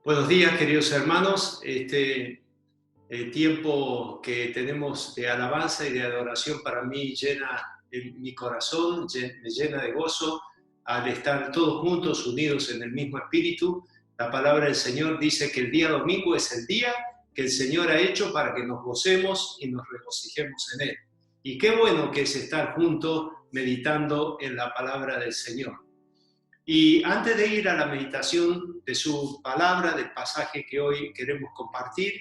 Buenos días, queridos hermanos. Tiempo que tenemos de alabanza y de adoración para mí llena mi corazón, me llena de gozo al estar todos juntos, unidos en el mismo espíritu. La palabra del Señor dice que el día domingo es el día que el Señor ha hecho para que nos gocemos y nos regocijemos en Él. Y qué bueno que es estar juntos meditando en la palabra del Señor. Y antes de ir a la meditación de su palabra, del pasaje que hoy queremos compartir,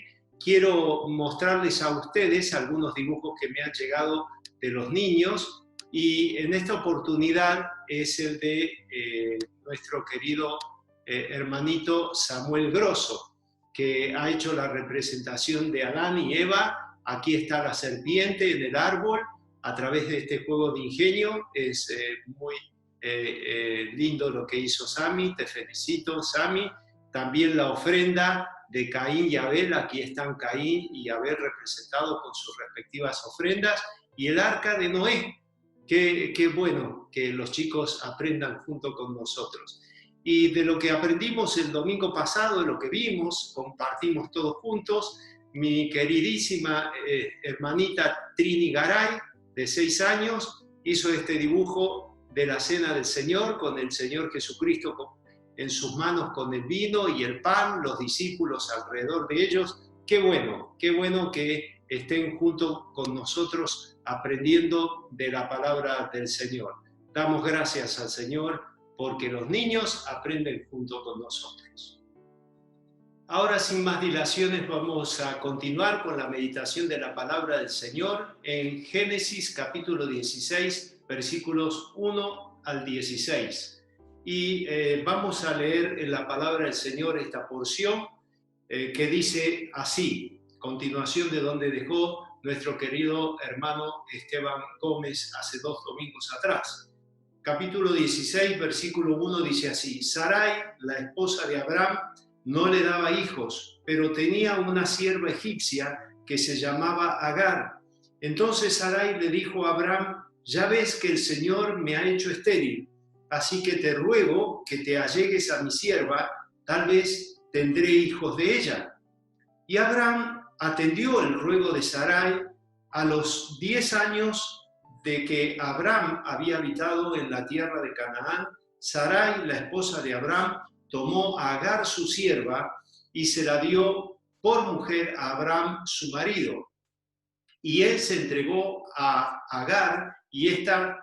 quiero mostrarles a ustedes algunos dibujos que me han llegado de los niños, y en esta oportunidad es el de nuestro querido hermanito Samuel Grosso, que ha hecho la representación de Adán y Eva. Aquí está la serpiente en el árbol a través de este juego de ingenio. Es muy lindo lo que hizo Sami, te felicito, Sami. También la ofrenda de Caín y Abel, aquí están Caín y Abel representados con sus respectivas ofrendas, y el arca de Noé. Qué bueno que los chicos aprendan junto con nosotros. Y de lo que aprendimos el domingo pasado, de lo que vimos, compartimos todos juntos. Mi queridísima hermanita Trini Garay, de 6 años, hizo este dibujo de la cena del Señor, con el Señor Jesucristo en sus manos con el vino y el pan, los discípulos alrededor de ellos. Qué bueno que estén junto con nosotros aprendiendo de la palabra del Señor. Damos gracias al Señor porque los niños aprenden junto con nosotros. Ahora, sin más dilaciones, vamos a continuar con la meditación de la palabra del Señor en Génesis capítulo 16, versículos 1 al 16. Y vamos a leer en la palabra del Señor esta porción que dice así, continuación de donde dejó nuestro querido hermano Esteban Gómez hace 2 domingos atrás. Capítulo 16, versículo 1 dice así: Sarai, la esposa de Abraham, no le daba hijos, pero tenía una sierva egipcia que se llamaba Agar. Entonces Sarai le dijo a Abraham: ya ves que el Señor me ha hecho estéril, así que te ruego que te allegues a mi sierva, tal vez tendré hijos de ella. Y Abraham atendió el ruego de Sarai. A los 10 años de que Abraham había habitado en la tierra de Canaán, Sarai, la esposa de Abraham, tomó a Agar su sierva y se la dio por mujer a Abraham su marido. Y él se entregó a Agar y ésta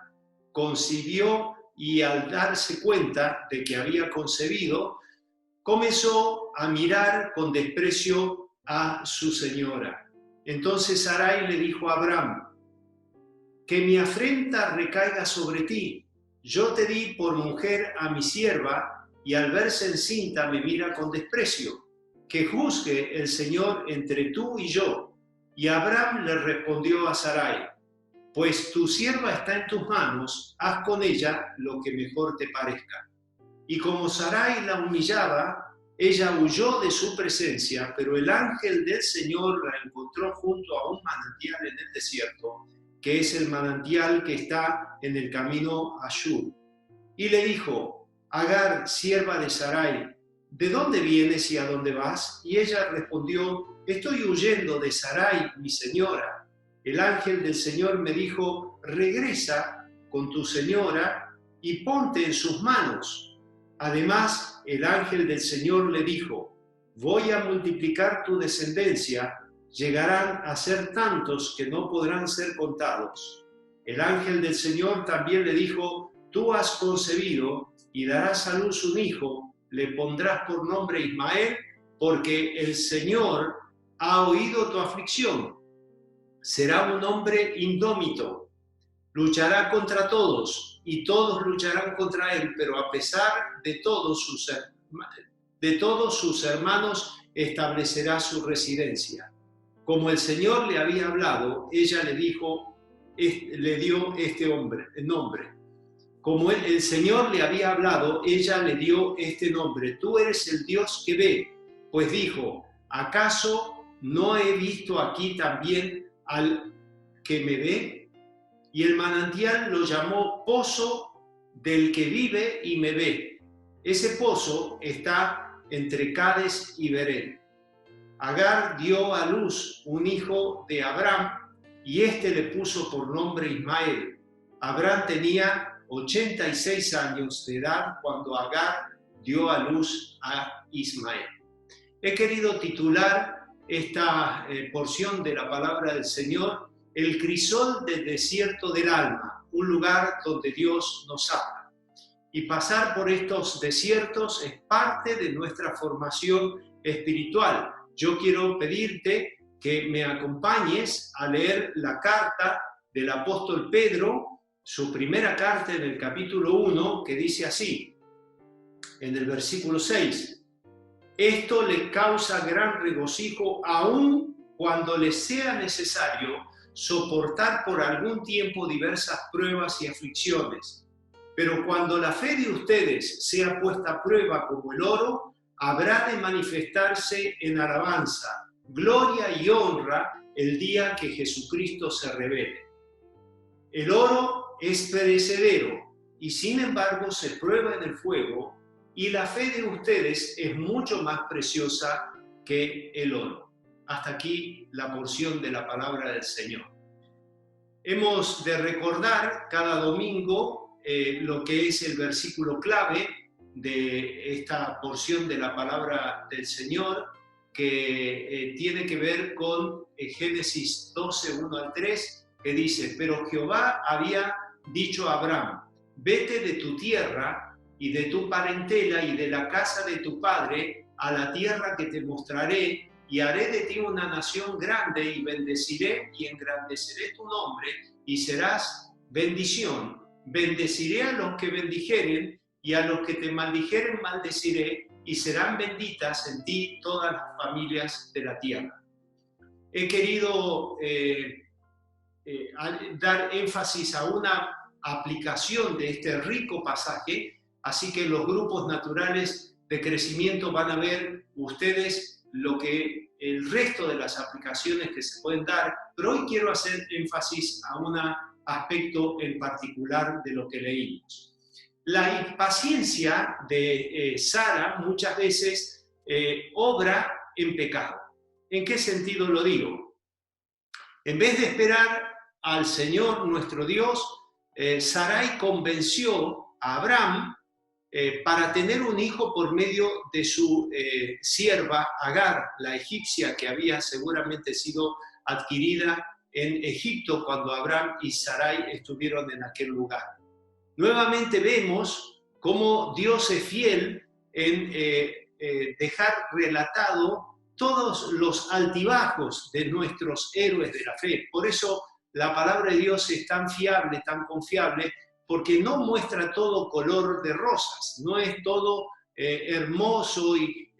concibió, y al darse cuenta de que había concebido, comenzó a mirar con desprecio a su señora. Entonces Sarai le dijo a Abraham: que mi afrenta recaiga sobre ti. Yo te di por mujer a mi sierva, y al verse encinta me mira con desprecio. Que juzgue el Señor entre tú y yo. Y Abraham le respondió a Sarai: pues tu sierva está en tus manos, haz con ella lo que mejor te parezca. Y como Sarai la humillaba, ella huyó de su presencia, pero el ángel del Señor la encontró junto a un manantial en el desierto, que es el manantial que está en el camino a Shur. Y le dijo: Agar, sierva de Sarai, ¿de dónde vienes y a dónde vas? Y ella respondió: estoy huyendo de Sarai, mi señora. El ángel del Señor me dijo: regresa con tu señora y ponte en sus manos. Además, el ángel del Señor le dijo: voy a multiplicar tu descendencia, llegarán a ser tantos que no podrán ser contados. El ángel del Señor también le dijo: tú has concebido y darás a luz un hijo, le pondrás por nombre Ismael, porque el Señor ha oído tu aflicción. Será un hombre indómito, luchará contra todos y todos lucharán contra él, pero a pesar de todos sus hermanos establecerá su residencia. Como el Señor le había hablado, ella le dio este nombre. Como el Señor le había hablado, ella le dio este nombre: tú eres el Dios que ve. Pues dijo: ¿acaso no he visto aquí también al que me ve? Y el manantial lo llamó Pozo del que vive y me ve. Ese pozo está entre Cades y Bered. Agar dio a luz un hijo de Abraham, y éste le puso por nombre Ismael. Abraham tenía 86 años de edad cuando Agar dio a luz a Ismael. He querido titular esta porción de la palabra del Señor, el crisol del desierto del alma, un lugar donde Dios nos habla. Y pasar por estos desiertos es parte de nuestra formación espiritual. Yo quiero pedirte que me acompañes a leer la carta del apóstol Pedro, su primera carta en el capítulo 1, que dice así, en el versículo 6, esto le causa gran regocijo aun cuando les sea necesario soportar por algún tiempo diversas pruebas y aflicciones. Pero cuando la fe de ustedes sea puesta a prueba como el oro, habrá de manifestarse en alabanza, gloria y honra el día que Jesucristo se revele. El oro es perecedero y sin embargo se prueba en el fuego, y la fe de ustedes es mucho más preciosa que el oro. Hasta aquí la porción de la palabra del Señor. Hemos de recordar cada domingo lo que es el versículo clave de esta porción de la palabra del Señor, que tiene que ver con Génesis 12, 1 al 3, que dice, pero Jehová había dicho a Abraham, vete de tu tierra y de tu parentela y de la casa de tu padre a la tierra que te mostraré, y haré de ti una nación grande, y bendeciré y engrandeceré tu nombre, y serás bendición. Bendeciré a los que bendijeren, y a los que te maldijeren maldeciré, y serán benditas en ti todas las familias de la tierra. He querido dar énfasis a una aplicación de este rico pasaje, así que los grupos naturales de crecimiento van a ver ustedes lo que el resto de las aplicaciones que se pueden dar, pero hoy quiero hacer énfasis a un aspecto en particular de lo que leímos. La impaciencia de Sara muchas veces obra en pecado. ¿En qué sentido lo digo? En vez de esperar al Señor nuestro Dios, Sarai convenció a Abraham para tener un hijo por medio de su sierva Agar, la egipcia, que había seguramente sido adquirida en Egipto cuando Abraham y Sarai estuvieron en aquel lugar. Nuevamente vemos cómo Dios es fiel en dejar relatado todos los altibajos de nuestros héroes de la fe. Por eso la palabra de Dios es tan fiable, tan confiable, porque no muestra todo color de rosas, no es todo hermoso y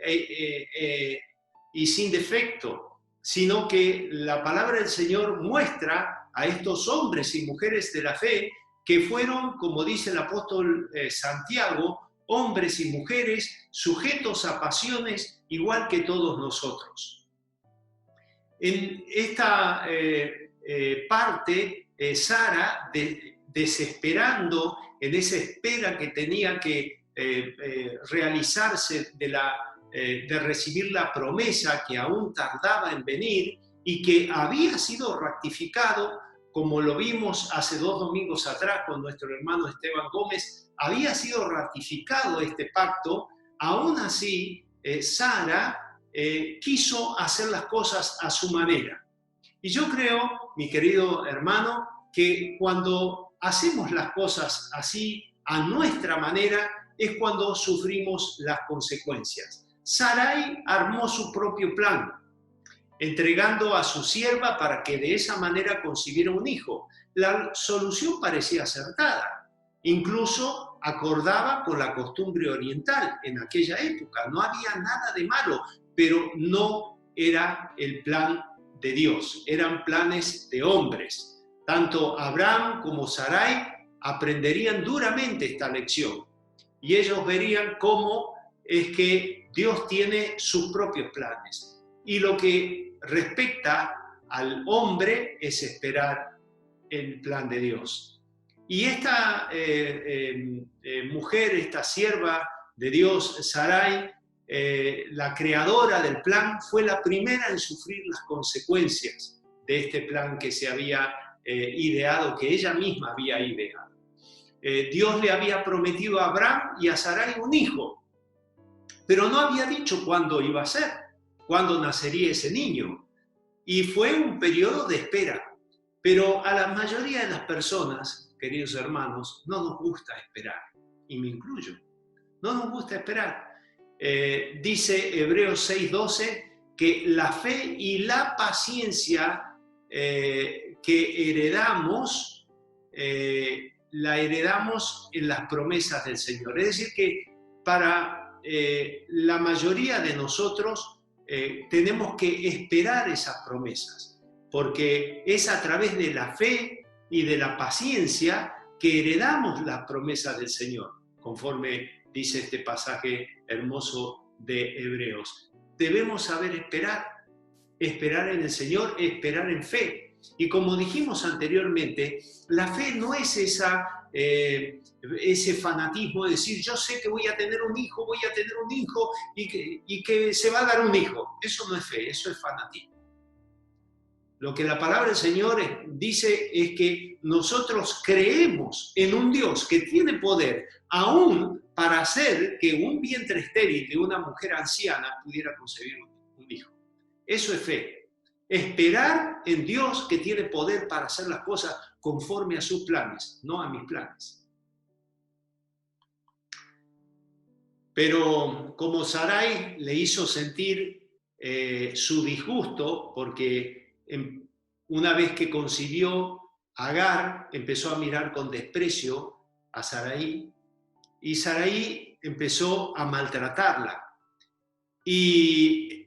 sin defecto, sino que la palabra del Señor muestra a estos hombres y mujeres de la fe que fueron, como dice el apóstol Santiago, hombres y mujeres sujetos a pasiones igual que todos nosotros. En esta parte, Sara, desesperando en esa espera que tenía que realizarse de recibir la promesa que aún tardaba en venir y que había sido ratificado, como lo vimos hace 2 domingos atrás con nuestro hermano Esteban Gómez, había sido ratificado este pacto. Aún así, Sara quiso hacer las cosas a su manera. Y yo creo, mi querido hermano, que cuando hacemos las cosas así, a nuestra manera, es cuando sufrimos las consecuencias. Sarai armó su propio plan, entregando a su sierva para que de esa manera concibiera un hijo. La solución parecía acertada, incluso acordaba con la costumbre oriental en aquella época. No había nada de malo, pero no era el plan de Dios, eran planes de hombres. Tanto Abraham como Sarai aprenderían duramente esta lección y ellos verían cómo es que Dios tiene sus propios planes. Y lo que respecta al hombre es esperar el plan de Dios. Y esta mujer, esta sierva de Dios, Sarai, la creadora del plan, fue la primera en sufrir las consecuencias de este plan que se había ideado, que ella misma había ideado. Dios le había prometido a Abraham y a Sarai un hijo, pero no había dicho cuándo iba a ser, cuándo nacería ese niño. Y fue un periodo de espera. Pero a la mayoría de las personas, queridos hermanos, no nos gusta esperar, y me incluyo. No nos gusta esperar. Dice Hebreos 6:12 que la fe y la paciencia que heredamos, la heredamos en las promesas del Señor. Es decir, que para la mayoría de nosotros tenemos que esperar esas promesas, porque es a través de la fe y de la paciencia que heredamos las promesas del Señor, conforme dice este pasaje hermoso de Hebreos. Debemos saber esperar en el Señor, esperar en fe. Y como dijimos anteriormente, la fe no es ese fanatismo de decir, yo sé que voy a tener un hijo y que se va a dar un hijo. Eso no es fe, eso es fanatismo. Lo que la palabra del Señor dice es que nosotros creemos en un Dios que tiene poder aún para hacer que un vientre estéril de una mujer anciana pudiera concebir un hijo. Eso es fe. Esperar en Dios que tiene poder para hacer las cosas conforme a sus planes, no a mis planes. Pero como Sarai le hizo sentir su disgusto, porque una vez que concibió, Agar empezó a mirar con desprecio a Sarai, y Sarai empezó a maltratarla. Y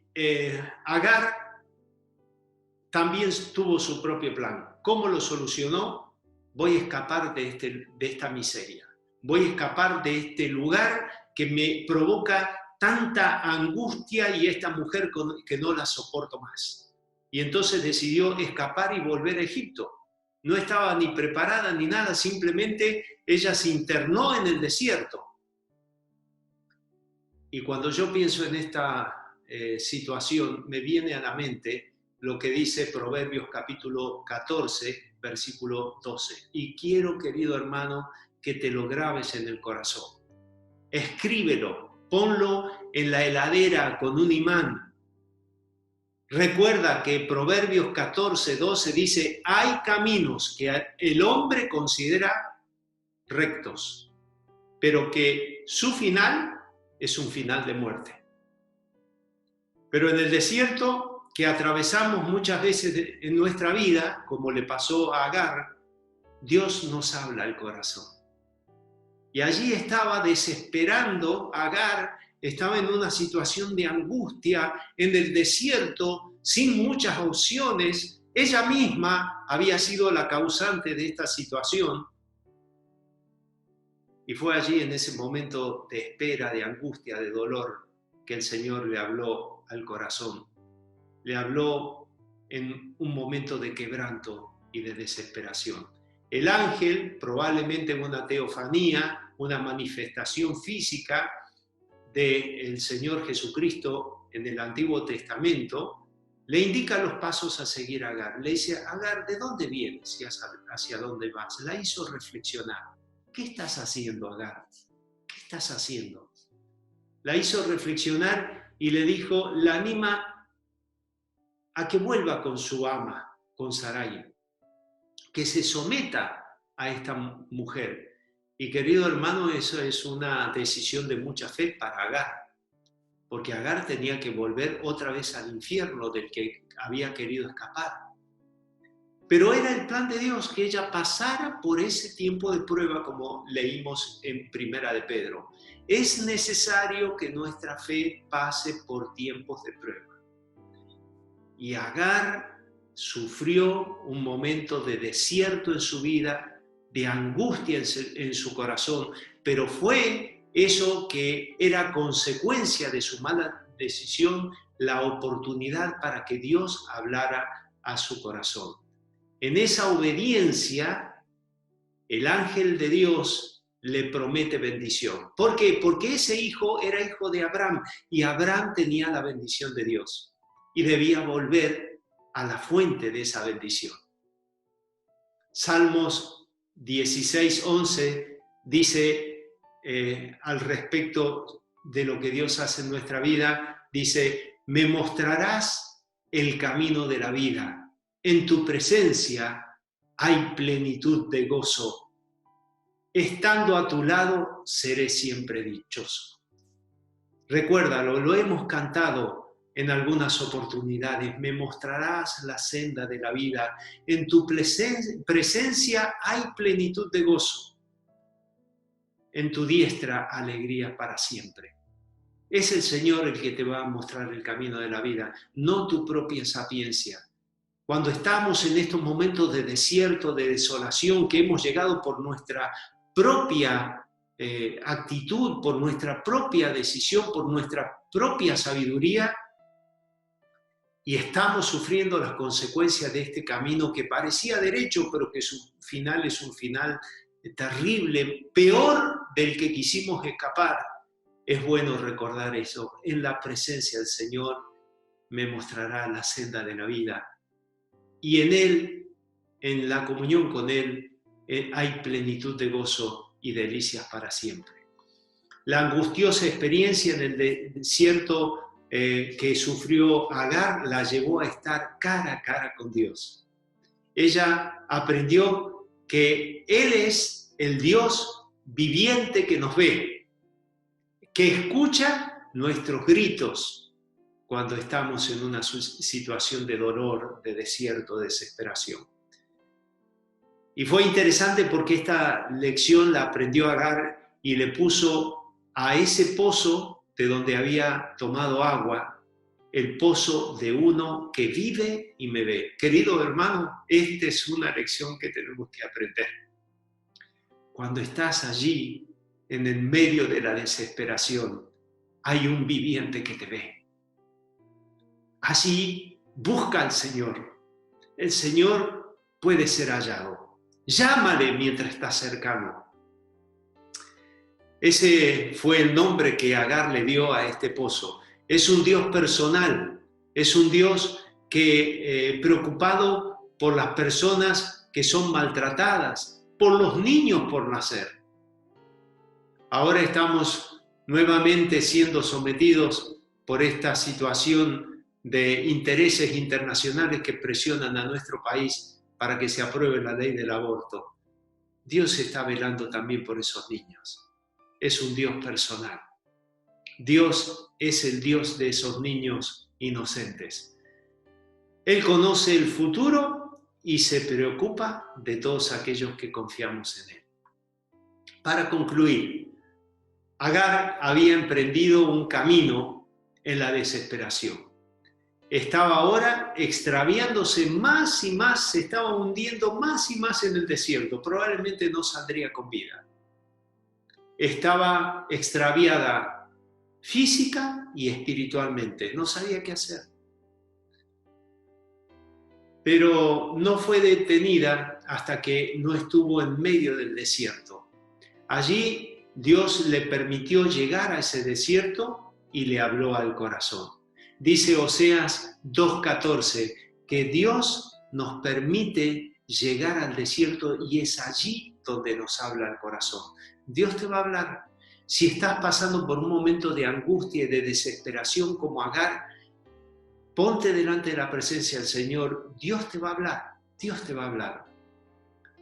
Agar también tuvo su propio plan. ¿Cómo lo solucionó? Voy a escapar de esta miseria. Voy a escapar de este lugar que me provoca tanta angustia y esta mujer que no la soporto más. Y entonces decidió escapar y volver a Egipto. No estaba ni preparada ni nada, simplemente ella se internó en el desierto. Y cuando yo pienso en esta situación, me viene a la mente lo que dice Proverbios capítulo 14, versículo 12. Y quiero, querido hermano, que te lo grabes en el corazón. Escríbelo, ponlo en la heladera con un imán. Recuerda que Proverbios 14, 12 dice, hay caminos que el hombre considera rectos, pero que su final es un final de muerte. Pero en el desierto que atravesamos muchas veces en nuestra vida, como le pasó a Agar, Dios nos habla al corazón. Y allí estaba desesperando Agar, estaba en una situación de angustia, en el desierto, sin muchas opciones. Ella misma había sido la causante de esta situación. Y fue allí, en ese momento de espera, de angustia, de dolor, que el Señor le habló al corazón. Le habló en un momento de quebranto y de desesperación. El ángel, probablemente en una teofanía, una manifestación física del Señor Jesucristo en el Antiguo Testamento, le indica los pasos a seguir a Agar. Le dice, Agar, ¿de dónde vienes y hacia dónde vas? La hizo reflexionar. ¿Qué estás haciendo, Agar? ¿Qué estás haciendo? La hizo reflexionar y le dijo, la anima a que vuelva con su ama, con Sarai, que se someta a esta mujer. Y querido hermano, eso es una decisión de mucha fe para Agar, porque Agar tenía que volver otra vez al infierno del que había querido escapar. Pero era el plan de Dios que ella pasara por ese tiempo de prueba, como leímos en Primera de Pedro. Es necesario que nuestra fe pase por tiempos de prueba. Y Agar sufrió un momento de desierto en su vida, de angustia en su corazón, pero fue eso que era consecuencia de su mala decisión, la oportunidad para que Dios hablara a su corazón. En esa obediencia, el ángel de Dios le promete bendición. ¿Por qué? Porque ese hijo era hijo de Abraham y Abraham tenía la bendición de Dios y debía volver a la fuente de esa bendición. Salmos 16:11 dice al respecto de lo que Dios hace en nuestra vida, dice: me mostrarás el camino de la vida, en tu presencia hay plenitud de gozo, estando a tu lado seré siempre dichoso. Recuérdalo, lo hemos cantado en algunas oportunidades: me mostrarás la senda de la vida, en tu presencia hay plenitud de gozo, en tu diestra alegría para siempre. Es el Señor el que te va a mostrar el camino de la vida, no tu propia sapiencia. Cuando estamos en estos momentos de desierto, de desolación, que hemos llegado por nuestra propia actitud, por nuestra propia decisión, por nuestra propia sabiduría, y estamos sufriendo las consecuencias de este camino que parecía derecho, pero que su final es un final terrible, peor del que quisimos escapar. Es bueno recordar eso. En la presencia del Señor me mostrará la senda de la vida. Y en Él, en la comunión con Él, hay plenitud de gozo y delicias para siempre. La angustiosa experiencia en el desierto que sufrió Agar la llevó a estar cara a cara con Dios. Ella aprendió que Él es el Dios viviente que nos ve, que escucha nuestros gritos cuando estamos en una situación de dolor, de desierto, de desesperación. Y fue interesante porque esta lección la aprendió Agar y le puso a ese pozo de donde había tomado agua, el pozo de uno que vive y me ve. Querido hermano, esta es una lección que tenemos que aprender. Cuando estás allí, en el medio de la desesperación, hay un viviente que te ve. Así, busca al Señor. El Señor puede ser hallado. Llámale mientras estás cercano. Ese fue el nombre que Agar le dio a este pozo. Es un Dios personal, es un Dios que preocupado por las personas que son maltratadas, por los niños por nacer. Ahora estamos nuevamente siendo sometidos por esta situación de intereses internacionales que presionan a nuestro país para que se apruebe la ley del aborto. Dios está velando también por esos niños. Es un Dios personal. Dios es el Dios de esos niños inocentes. Él conoce el futuro y se preocupa de todos aquellos que confiamos en Él. Para concluir, Agar había emprendido un camino en la desesperación. Estaba ahora extraviándose más y más, se estaba hundiendo más y más en el desierto. Probablemente no saldría con vida. Estaba extraviada física y espiritualmente, no sabía qué hacer. Pero no fue detenida hasta que no estuvo en medio del desierto. Allí Dios le permitió llegar a ese desierto y le habló al corazón. Dice Oseas 2:14 que Dios nos permite llegar al desierto y es allí donde nos habla el corazón. Dios te va a hablar. Si estás pasando por un momento de angustia y de desesperación como Agar, ponte delante de la presencia del Señor. Dios te va a hablar. Dios te va a hablar.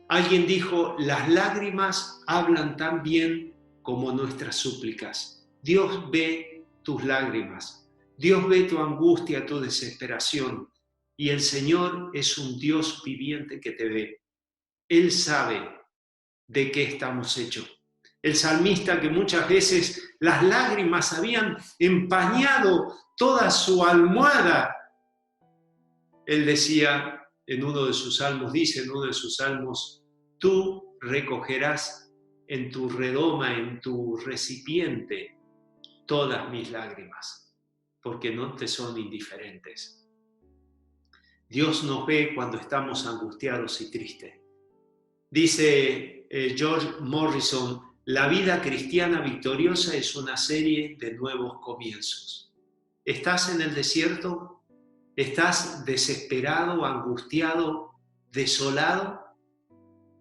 Alguien dijo: las lágrimas hablan tan bien como nuestras súplicas. Dios ve tus lágrimas. Dios ve tu angustia, tu desesperación. Y el Señor es un Dios viviente que te ve. Él sabe de qué estamos hechos. El salmista, que muchas veces las lágrimas habían empañado toda su almohada, él decía en uno de sus salmos, dice en uno de sus salmos: tú recogerás en tu redoma, en tu recipiente, todas mis lágrimas, porque no te son indiferentes. Dios nos ve cuando estamos angustiados y tristes. Dice George Morrison: La vida cristiana victoriosa es una serie de nuevos comienzos. ¿Estás en el desierto? ¿Estás desesperado, angustiado, desolado?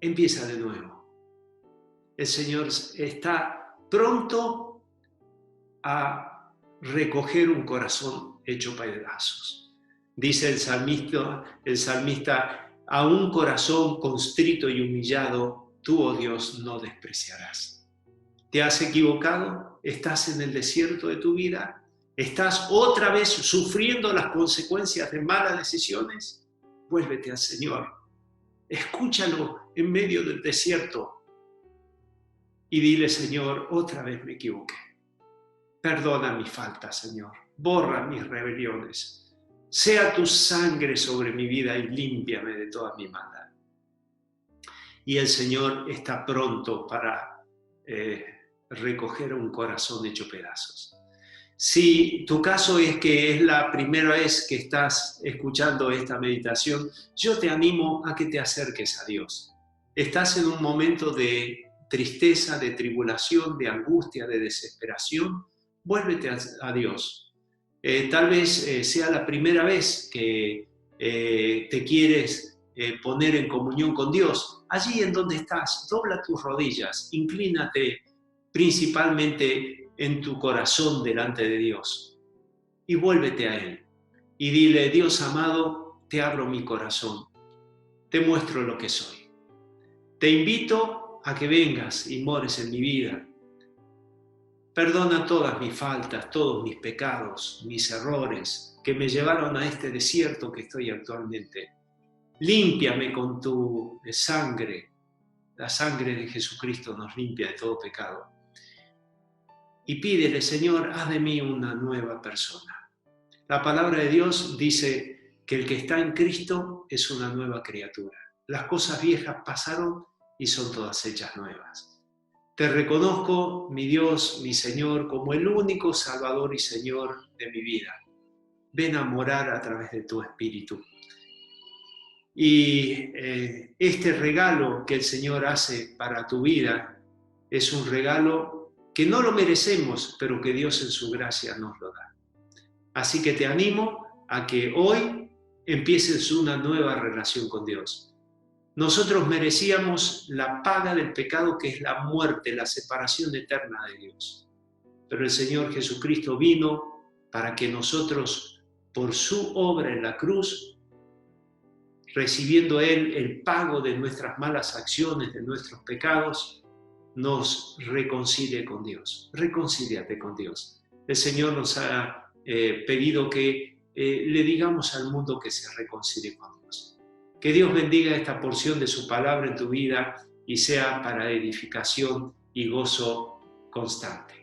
Empieza de nuevo. El Señor está pronto a recoger un corazón hecho pedazos. Dice el salmista, a un corazón constrito y humillado, tú, oh Dios, no despreciarás. ¿Te has equivocado? ¿Estás en el desierto de tu vida? ¿Estás otra vez sufriendo las consecuencias de malas decisiones? Vuélvete al Señor. Escúchalo en medio del desierto y dile, Señor, otra vez me equivoqué. Perdona mis faltas, Señor. Borra mis rebeliones. Sea tu sangre sobre mi vida y límpiame de toda mi maldad. Y el Señor está pronto para recoger un corazón hecho pedazos. Si tu caso es que es la primera vez que estás escuchando esta meditación, yo te animo a que te acerques a Dios. Estás en un momento de tristeza, de tribulación, de angustia, de desesperación, vuélvete a Dios. Tal vez sea la primera vez que te quieres poner en comunión con Dios. Allí en donde estás, dobla tus rodillas, inclínate principalmente en tu corazón delante de Dios y vuélvete a Él y dile, Dios amado, te abro mi corazón, te muestro lo que soy. Te invito a que vengas y mores en mi vida. Perdona todas mis faltas, todos mis pecados, mis errores que me llevaron a este desierto que estoy actualmente. Límpiame con tu sangre. La sangre de Jesucristo nos limpia de todo pecado. Y pídele, Señor, haz de mí una nueva persona. La palabra de Dios dice que el que está en Cristo es una nueva criatura. Las cosas viejas pasaron y son todas hechas nuevas. Te reconozco, mi Dios, mi Señor, como el único Salvador y Señor de mi vida. Ven a morar a través de tu Espíritu. Y este regalo que el Señor hace para tu vida es un regalo que no lo merecemos, pero que Dios en su gracia nos lo da. Así que te animo a que hoy empieces una nueva relación con Dios. Nosotros merecíamos la paga del pecado, que es la muerte, la separación eterna de Dios. Pero el Señor Jesucristo vino para que nosotros, por su obra en la cruz, recibiendo Él el pago de nuestras malas acciones, de nuestros pecados, nos reconcilie con Dios. Reconcíliate con Dios. El Señor nos ha pedido que le digamos al mundo que se reconcilie con Dios. Que Dios bendiga esta porción de su palabra en tu vida y sea para edificación y gozo constante.